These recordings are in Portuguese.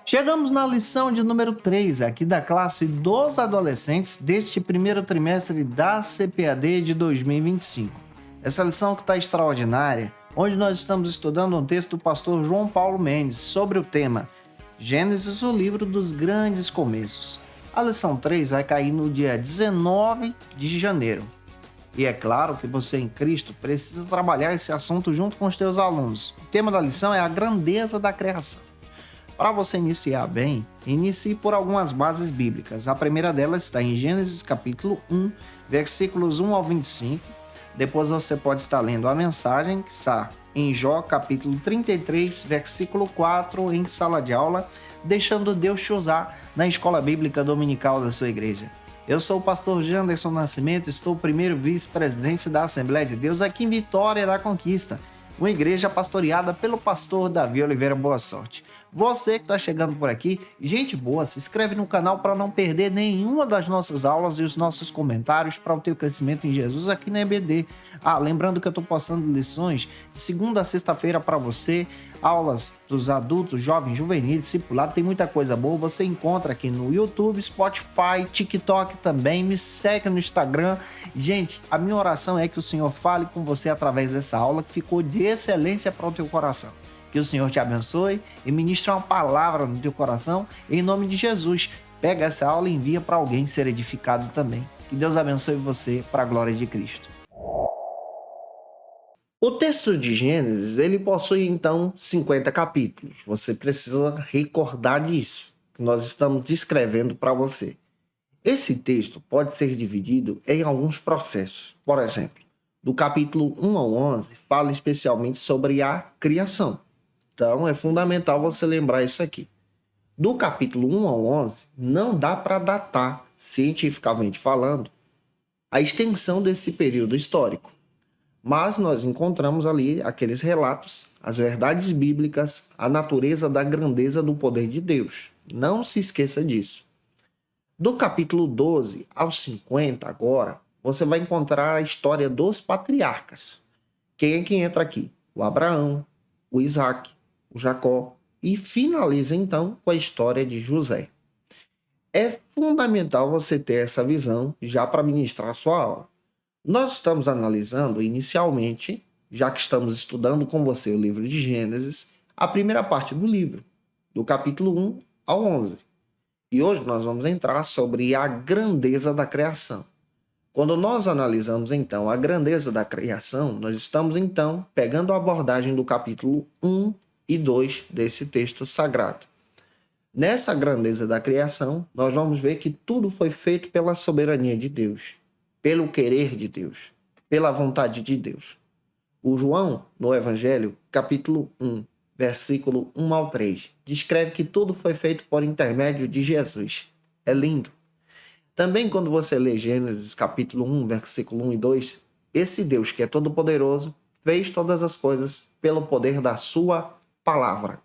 Chegamos na lição de número 3, aqui da classe dos adolescentes deste primeiro trimestre da CPAD de 2025. Essa lição que está extraordinária, onde nós estamos estudando um texto do pastor João Paulo Mendes sobre o tema Gênesis, o livro dos grandes começos. A lição 3 vai cair no dia 19 de janeiro. E é claro que você em Cristo precisa trabalhar esse assunto junto com os teus alunos. O tema da lição é a grandeza da criação. Para você iniciar bem, inicie por algumas bases bíblicas. A primeira delas está em Gênesis capítulo 1, versículos 1 ao 25. Depois você pode estar lendo a mensagem, que está em Jó capítulo 33, versículo 4, em sala de aula, deixando Deus te usar na escola bíblica dominical da sua igreja. Eu sou o pastor Janderson Nascimento, estou o primeiro vice-presidente da Assembleia de Deus aqui em Vitória da Conquista, uma igreja pastoreada pelo pastor Davi Oliveira Boa Sorte. Você que está chegando por aqui, gente boa, se inscreve no canal para não perder nenhuma das nossas aulas e os nossos comentários para o teu crescimento em Jesus aqui na EBD. Lembrando que eu estou postando lições de segunda a sexta-feira para você, aulas dos adultos, jovens, juvenis, discipulado, tem muita coisa boa. Você encontra aqui no YouTube, Spotify, TikTok também, me segue no Instagram. Gente, a minha oração é que o Senhor fale com você através dessa aula que ficou de excelência para o teu coração. Que o Senhor te abençoe e ministre uma palavra no teu coração em nome de Jesus. Pega essa aula e envia para alguém ser edificado também. Que Deus abençoe você para a glória de Cristo. O texto de Gênesis, ele possui então 50 capítulos. Você precisa recordar disso, que nós estamos descrevendo para você. Esse texto pode ser dividido em alguns processos. Por exemplo, do capítulo 1 ao 11, fala especialmente sobre a criação. Então, é fundamental você lembrar isso aqui. Do capítulo 1 ao 11, não dá para datar, cientificamente falando, a extensão desse período histórico. Mas nós encontramos ali aqueles relatos, as verdades bíblicas, a natureza da grandeza do poder de Deus. Não se esqueça disso. Do capítulo 12 ao 50, agora, você vai encontrar a história dos patriarcas. Quem é que entra aqui? O Abraão, o Isaac, o Jacó, e finaliza então com a história de José. É fundamental você ter essa visão já para ministrar a sua aula. Nós estamos analisando inicialmente, já que estamos estudando com você o livro de Gênesis, a primeira parte do livro, do capítulo 1 ao 11. E hoje nós vamos entrar sobre a grandeza da criação. Quando nós analisamos então a grandeza da criação, nós estamos então pegando a abordagem do capítulo 1 e 2 desse texto sagrado. Nessa grandeza da criação, nós vamos ver que tudo foi feito pela soberania de Deus, pelo querer de Deus, pela vontade de Deus. O João, no Evangelho, capítulo 1, versículo 1 ao 3, descreve que tudo foi feito por intermédio de Jesus. É lindo. Também quando você lê Gênesis, capítulo 1, versículo 1 e 2, esse Deus que é todo-poderoso fez todas as coisas pelo poder da sua palavra.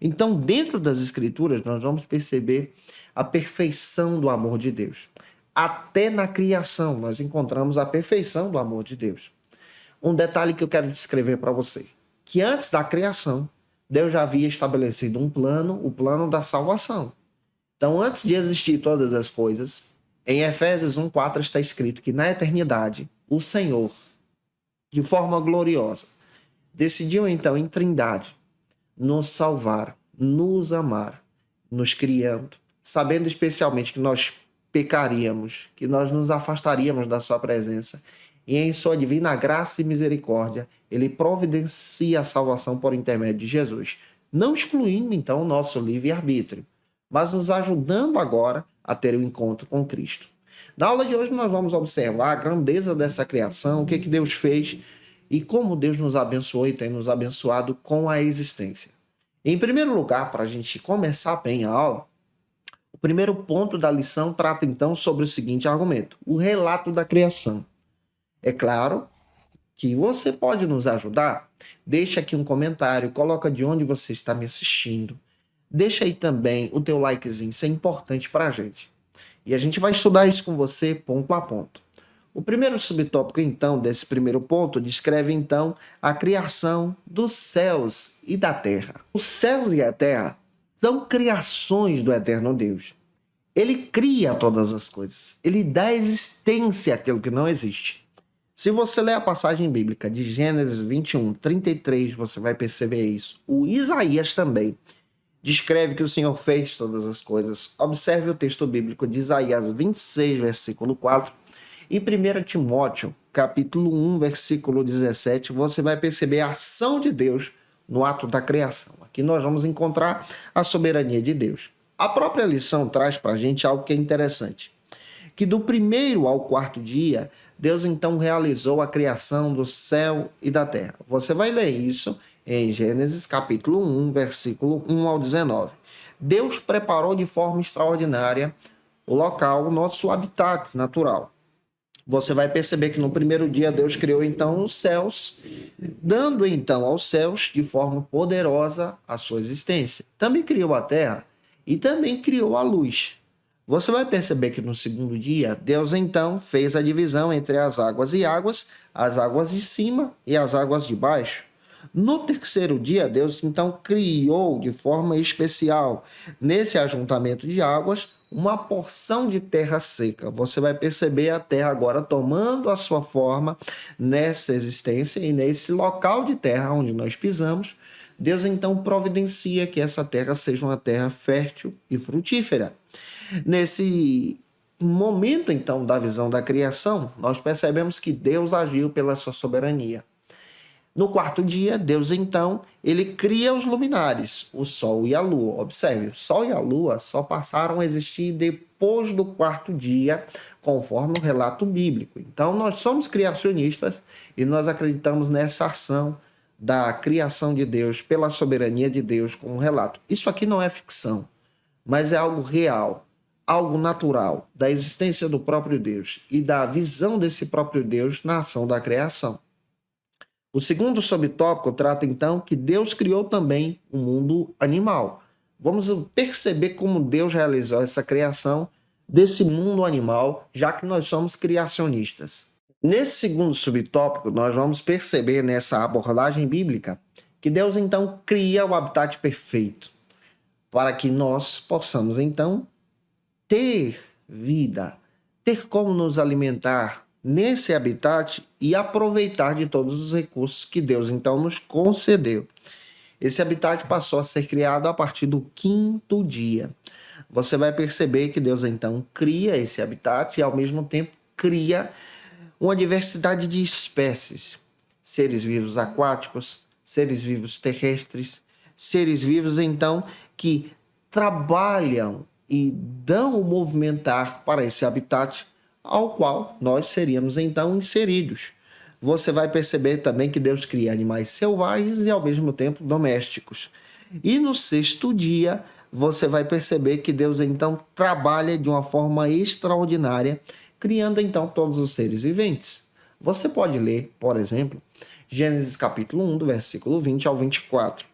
Então, dentro das Escrituras, nós vamos perceber a perfeição do amor de Deus. Até na criação, nós encontramos a perfeição do amor de Deus. Um detalhe que eu quero descrever para você, que antes da criação, Deus já havia estabelecido um plano, o plano da salvação. Então, antes de existir todas as coisas, em Efésios 1:4 está escrito que na eternidade, o Senhor, de forma gloriosa, decidiu então em trindade nos salvar, nos amar, nos criando, sabendo especialmente que nós pecaríamos, que nós nos afastaríamos da sua presença, e em sua divina graça e misericórdia, ele providencia a salvação por intermédio de Jesus, não excluindo então o nosso livre-arbítrio, mas nos ajudando agora a ter um encontro com Cristo. Na aula de hoje nós vamos observar a grandeza dessa criação, o que Deus fez e como Deus nos abençoou e tem nos abençoado com a existência. Em primeiro lugar, para a gente começar bem a aula, o primeiro ponto da lição trata então sobre o seguinte argumento: o relato da criação. É claro que você pode nos ajudar. Deixa aqui um comentário, coloca de onde você está me assistindo. Deixa aí também o teu likezinho, isso é importante para a gente. E a gente vai estudar isso com você ponto a ponto. O primeiro subtópico, então, desse primeiro ponto, descreve, então, a criação dos céus e da terra. Os céus e a terra são criações do eterno Deus. Ele cria todas as coisas. Ele dá existência àquilo que não existe. Se você ler a passagem bíblica de Gênesis 21, 33, você vai perceber isso. O Isaías também descreve que o Senhor fez todas as coisas. Observe o texto bíblico de Isaías 26, versículo 4. E 1 Timóteo, capítulo 1, versículo 17, você vai perceber a ação de Deus no ato da criação. Aqui nós vamos encontrar a soberania de Deus. A própria lição traz para a gente algo que é interessante. Que do primeiro ao quarto dia, Deus então realizou a criação do céu e da terra. Você vai ler isso em Gênesis capítulo 1, versículo 1 ao 19. Deus preparou de forma extraordinária o local, o nosso habitat natural. Você vai perceber que no primeiro dia Deus criou então os céus, dando então aos céus de forma poderosa a sua existência. Também criou a terra e também criou a luz. Você vai perceber que no segundo dia, Deus então fez a divisão entre as águas as águas de cima e as águas de baixo. No terceiro dia, Deus então criou de forma especial, nesse ajuntamento de águas, uma porção de terra seca. Você vai perceber a terra agora tomando a sua forma nessa existência e nesse local de terra onde nós pisamos. Deus então providencia que essa terra seja uma terra fértil e frutífera. Nesse momento, então, da visão da criação, nós percebemos que Deus agiu pela sua soberania. No quarto dia, Deus, então, ele cria os luminares, o Sol e a Lua. Observe, o Sol e a Lua só passaram a existir depois do quarto dia, conforme o relato bíblico. Então, nós somos criacionistas e nós acreditamos nessa ação da criação de Deus, pela soberania de Deus, como relato. Isso aqui não é ficção, mas é algo real, algo natural, da existência do próprio Deus e da visão desse próprio Deus na ação da criação. O segundo subtópico trata então que Deus criou também o mundo animal. Vamos perceber como Deus realizou essa criação desse mundo animal, já que nós somos criacionistas. Nesse segundo subtópico, nós vamos perceber nessa abordagem bíblica que Deus então cria o habitat perfeito para que nós possamos então ter vida, ter como nos alimentar nesse habitat e aproveitar de todos os recursos que Deus então nos concedeu. Esse habitat passou a ser criado a partir do quinto dia. Você vai perceber que Deus então cria esse habitat e ao mesmo tempo cria uma diversidade de espécies, seres vivos aquáticos, seres vivos terrestres, seres vivos então que trabalham e dão o movimentar para esse habitat ao qual nós seríamos então inseridos. Você vai perceber também que Deus cria animais selvagens e ao mesmo tempo domésticos. E no sexto dia, você vai perceber que Deus então trabalha de uma forma extraordinária, criando então todos os seres viventes. Você pode ler, por exemplo, Gênesis capítulo 1, do versículo 20 ao 24.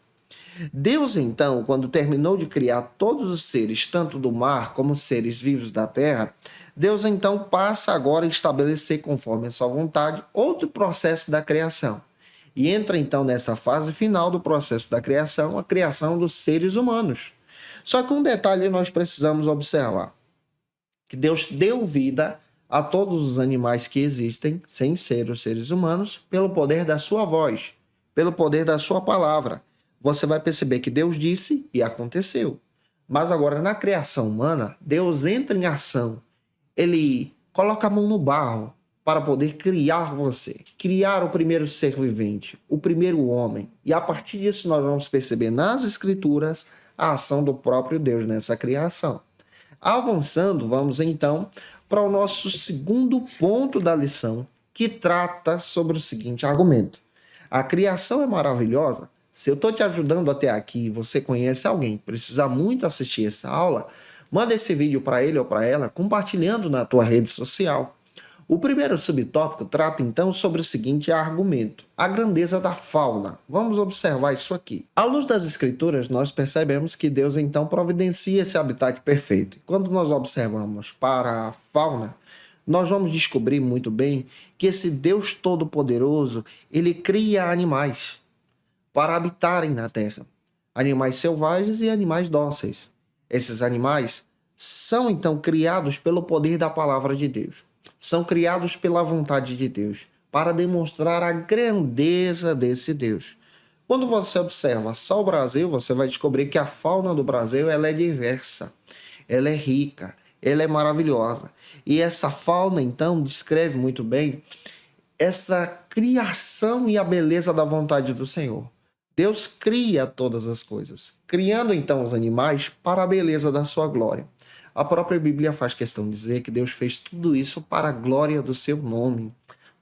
Deus, então, quando terminou de criar todos os seres, tanto do mar como os seres vivos da terra, Deus, então, passa agora a estabelecer, conforme a sua vontade, outro processo da criação. E entra, então, nessa fase final do processo da criação, a criação dos seres humanos. Só que um detalhe nós precisamos observar, que Deus deu vida a todos os animais que existem, sem ser os seres humanos, pelo poder da sua voz, pelo poder da sua palavra. Você vai perceber que Deus disse e aconteceu. Mas agora, na criação humana, Deus entra em ação. Ele coloca a mão no barro para poder criar você, criar o primeiro ser vivente, o primeiro homem. E a partir disso nós vamos perceber nas Escrituras a ação do próprio Deus nessa criação. Avançando, vamos então para o nosso segundo ponto da lição, que trata sobre o seguinte argumento. A criação é maravilhosa. Se eu estou te ajudando até aqui e você conhece alguém que precisa muito assistir essa aula, manda esse vídeo para ele ou para ela, compartilhando na tua rede social. O primeiro subtópico trata então sobre o seguinte argumento: a grandeza da fauna. Vamos observar isso aqui. À luz das Escrituras, nós percebemos que Deus então providencia esse habitat perfeito. Quando nós observamos para a fauna, nós vamos descobrir muito bem que esse Deus Todo-Poderoso, ele cria animais para habitarem na terra. animais selvagens e animais dóceis. Esses animais são então criados pelo poder da palavra de Deus. São criados pela vontade de Deus, para demonstrar a grandeza desse Deus. Quando você observa só o Brasil, você vai descobrir que a fauna do Brasil ela é diversa, ela é rica, ela é maravilhosa. E essa fauna, então, descreve muito bem essa criação e a beleza da vontade do Senhor. Deus cria todas as coisas, criando então os animais para a beleza da sua glória. A própria Bíblia faz questão de dizer que Deus fez tudo isso para a glória do seu nome,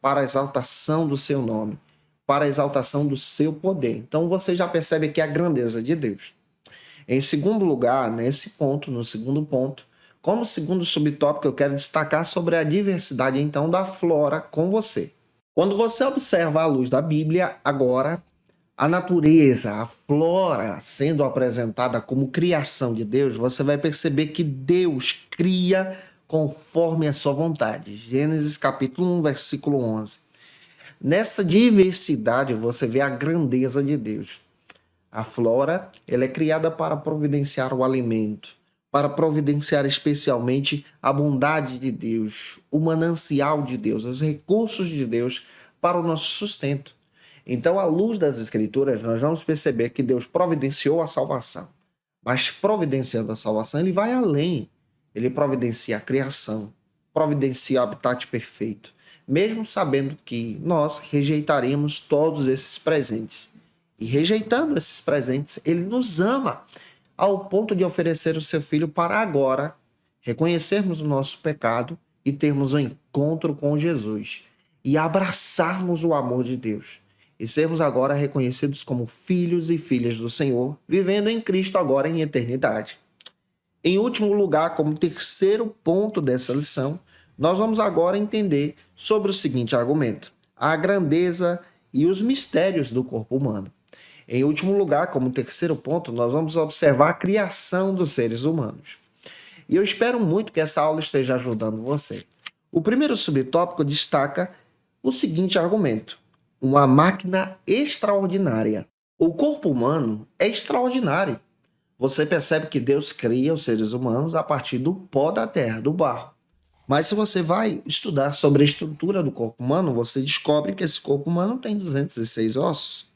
para a exaltação do seu nome, para a exaltação do seu poder. Então você já percebe aqui a grandeza de Deus. Em segundo lugar, nesse ponto, no segundo ponto, como segundo subtópico, eu quero destacar sobre a diversidade então da flora com você. Quando você observa à luz da Bíblia, agora, a natureza, a flora sendo apresentada como criação de Deus, você vai perceber que Deus cria conforme a sua vontade. Gênesis capítulo 1, versículo 11. Nessa diversidade você vê a grandeza de Deus. A flora, ela é criada para providenciar o alimento, para providenciar especialmente a bondade de Deus, o manancial de Deus, os recursos de Deus para o nosso sustento. Então, à luz das Escrituras, nós vamos perceber que Deus providenciou a salvação. Mas providenciando a salvação, ele vai além. Ele providencia a criação, providencia o habitat perfeito, mesmo sabendo que nós rejeitaremos todos esses presentes. E rejeitando esses presentes, ele nos ama ao ponto de oferecer o seu filho para agora reconhecermos o nosso pecado e termos um encontro com Jesus e abraçarmos o amor de Deus e sermos agora reconhecidos como filhos e filhas do Senhor, vivendo em Cristo agora em eternidade. Em último lugar, como terceiro ponto dessa lição, nós vamos agora entender sobre o seguinte argumento: a grandeza e os mistérios do corpo humano. Em último lugar, como terceiro ponto, nós vamos observar a criação dos seres humanos. E eu espero muito que essa aula esteja ajudando você. O primeiro subtópico destaca o seguinte argumento: uma máquina extraordinária. O corpo humano é extraordinário. Você percebe que Deus cria os seres humanos a partir do pó da terra, do barro. Mas se você vai estudar sobre a estrutura do corpo humano, você descobre que esse corpo humano tem 206 ossos.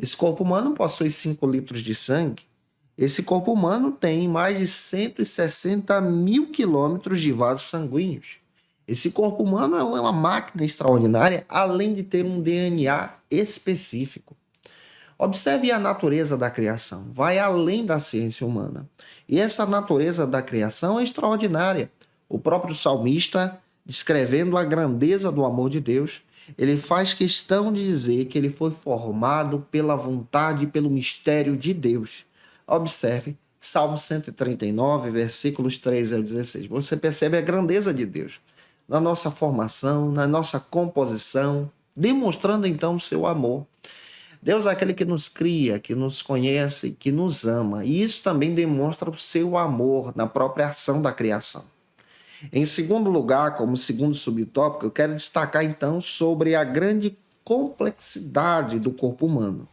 Esse corpo humano possui 5 litros de sangue. Esse corpo humano tem mais de 160 mil quilômetros de vasos sanguíneos. Esse corpo humano é uma máquina extraordinária, além de ter um DNA específico. Observe a natureza da criação, vai além da ciência humana. E essa natureza da criação é extraordinária. O próprio salmista, descrevendo a grandeza do amor de Deus, ele faz questão de dizer que ele foi formado pela vontade e pelo mistério de Deus. Observe, Salmo 139, versículos 13 ao 16. Você percebe a grandeza de Deus na nossa formação, na nossa composição, demonstrando então o seu amor. Deus é aquele que nos cria, que nos conhece, que nos ama. E isso também demonstra o seu amor na própria ação da criação. Em segundo lugar, como segundo subtópico, eu quero destacar então sobre a grande complexidade do corpo humano.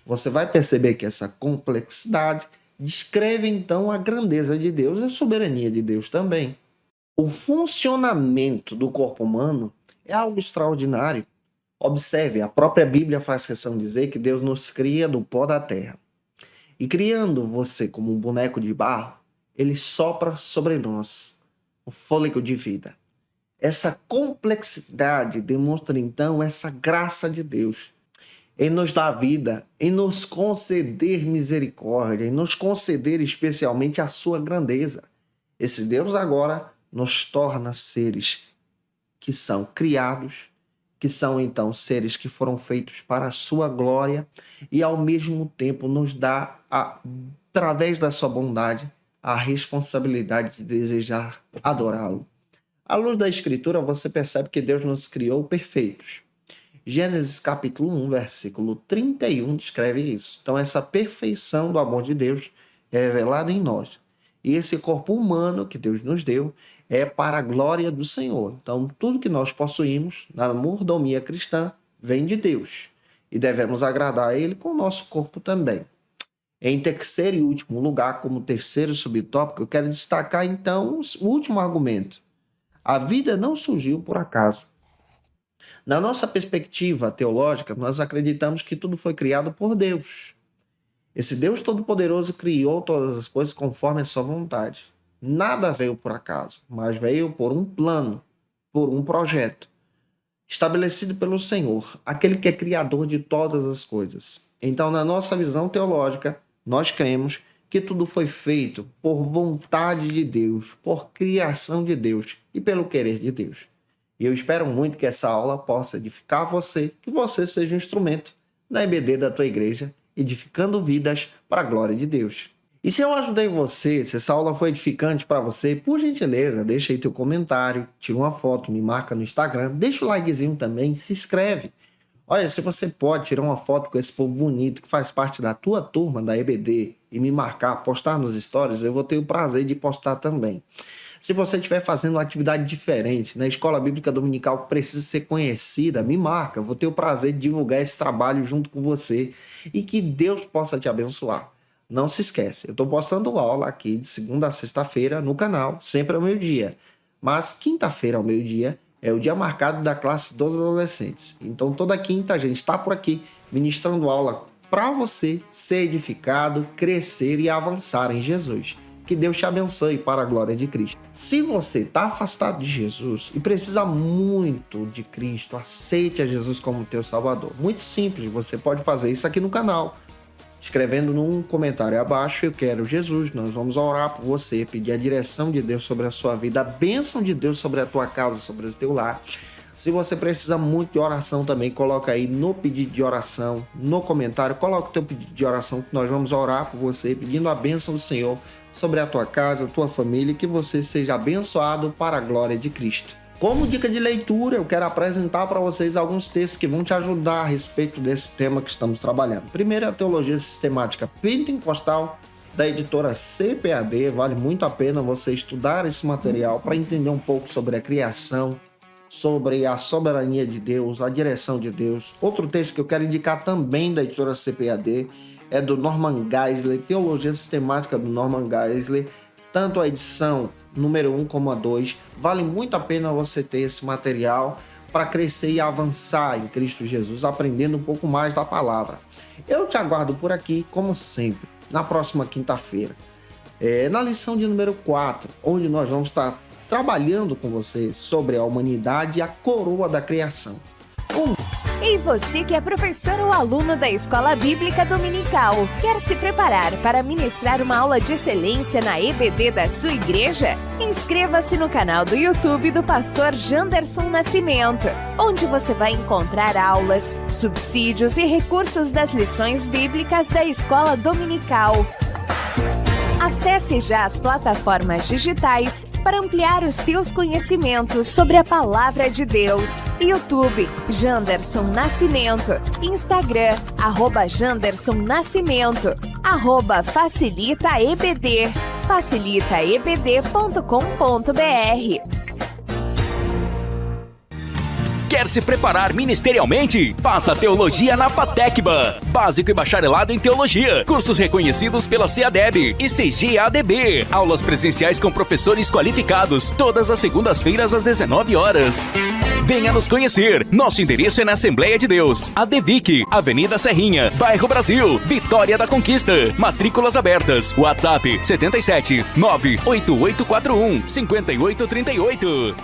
Você vai perceber que essa complexidade descreve então a grandeza de Deus e a soberania de Deus também. O funcionamento do corpo humano é algo extraordinário. Observe, a própria Bíblia faz questão de dizer que Deus nos cria do pó da terra. E criando você como um boneco de barro, ele sopra sobre nós o fôlego de vida. Essa complexidade demonstra então essa graça de Deus em nos dar vida, em nos conceder misericórdia, em nos conceder especialmente a sua grandeza. Esse Deus agora nos torna seres que são criados, que são então seres que foram feitos para a sua glória e ao mesmo tempo nos dá, através da sua bondade, a responsabilidade de desejar adorá-lo. À luz da Escritura, você percebe que Deus nos criou perfeitos. Gênesis capítulo 1, versículo 31 descreve isso. Então, essa perfeição do amor de Deus é revelada em nós. E esse corpo humano que Deus nos deu é para a glória do Senhor. Então, tudo que nós possuímos na mordomia cristã vem de Deus. E devemos agradar a Ele com o nosso corpo também. Em terceiro e último lugar, como terceiro subtópico, eu quero destacar então o último argumento. A vida não surgiu por acaso. Na nossa perspectiva teológica, nós acreditamos que tudo foi criado por Deus. Esse Deus Todo-Poderoso criou todas as coisas conforme a sua vontade. Nada veio por acaso, mas veio por um plano, por um projeto, estabelecido pelo Senhor, aquele que é criador de todas as coisas. Então, na nossa visão teológica, nós cremos que tudo foi feito por vontade de Deus, por criação de Deus e pelo querer de Deus. E eu espero muito que essa aula possa edificar você, que você seja um instrumento na EBD da tua igreja, edificando vidas para a glória de Deus. E se eu ajudei você, se essa aula foi edificante para você, por gentileza, deixa aí teu comentário, tira uma foto, me marca no Instagram, deixa o likezinho também, se inscreve. Olha, se você pode tirar uma foto com esse povo bonito que faz parte da tua turma da EBD e me marcar, postar nos stories, eu vou ter o prazer de postar também. Se você estiver fazendo uma atividade diferente na Escola Bíblica Dominical que precisa ser conhecida, me marca. Eu vou ter o prazer de divulgar esse trabalho junto com você e que Deus possa te abençoar. Não se esquece, eu estou postando aula aqui de segunda a sexta-feira no canal, sempre ao meio-dia. Mas quinta-feira ao meio-dia é o dia marcado da classe dos adolescentes. Então toda quinta a gente está por aqui ministrando aula para você ser edificado, crescer e avançar em Jesus. Que Deus te abençoe para a glória de Cristo. Se você está afastado de Jesus e precisa muito de Cristo, aceite a Jesus como teu Salvador. Muito simples, você pode fazer isso aqui no canal. Escrevendo num comentário abaixo, eu quero Jesus, nós vamos orar por você, pedir a direção de Deus sobre a sua vida, a bênção de Deus sobre a tua casa, sobre o teu lar. Se você precisa muito de oração também, coloca aí no pedido de oração, no comentário, coloca o teu pedido de oração que nós vamos orar por você, pedindo a bênção do Senhor sobre a tua casa, a tua família, que você seja abençoado para a glória de Cristo. Como dica de leitura, eu quero apresentar para vocês alguns textos que vão te ajudar a respeito desse tema que estamos trabalhando. Primeiro, a Teologia Sistemática Pentecostal, da editora CPAD. Vale muito a pena você estudar esse material para entender um pouco sobre a criação, sobre a soberania de Deus, a direção de Deus. Outro texto que eu quero indicar também da editora CPAD é do Norman Geisler, Teologia Sistemática do Norman Geisler, tanto a edição número 1 como a 2. Vale muito a pena você ter esse material para crescer e avançar em Cristo Jesus, aprendendo um pouco mais da palavra. Eu te aguardo por aqui, como sempre, na próxima quinta-feira, na lição de número 4, onde nós vamos estar trabalhando com você sobre a humanidade e a coroa da criação. E você que é professor ou aluno da Escola Bíblica Dominical, quer se preparar para ministrar uma aula de excelência na EBD da sua igreja? Inscreva-se no canal do YouTube do pastor Janderson Nascimento, onde você vai encontrar aulas, subsídios e recursos das lições bíblicas da Escola Dominical. Acesse já as plataformas digitais para ampliar os teus conhecimentos sobre a Palavra de Deus. YouTube, Janderson Nascimento. Instagram, @Janderson Nascimento. @FacilitaEBD. facilitaebd.com.br. Quer se preparar ministerialmente? Faça Teologia na FATECBA. Básico e bacharelado em Teologia. Cursos reconhecidos pela CEADEB e CGADB. Aulas presenciais com professores qualificados. Todas as segundas-feiras às 19 horas. Venha nos conhecer. Nosso endereço é na Assembleia de Deus. ADVIC, Avenida Serrinha, Bairro Brasil, Vitória da Conquista. Matrículas abertas. WhatsApp 77 98841 5838.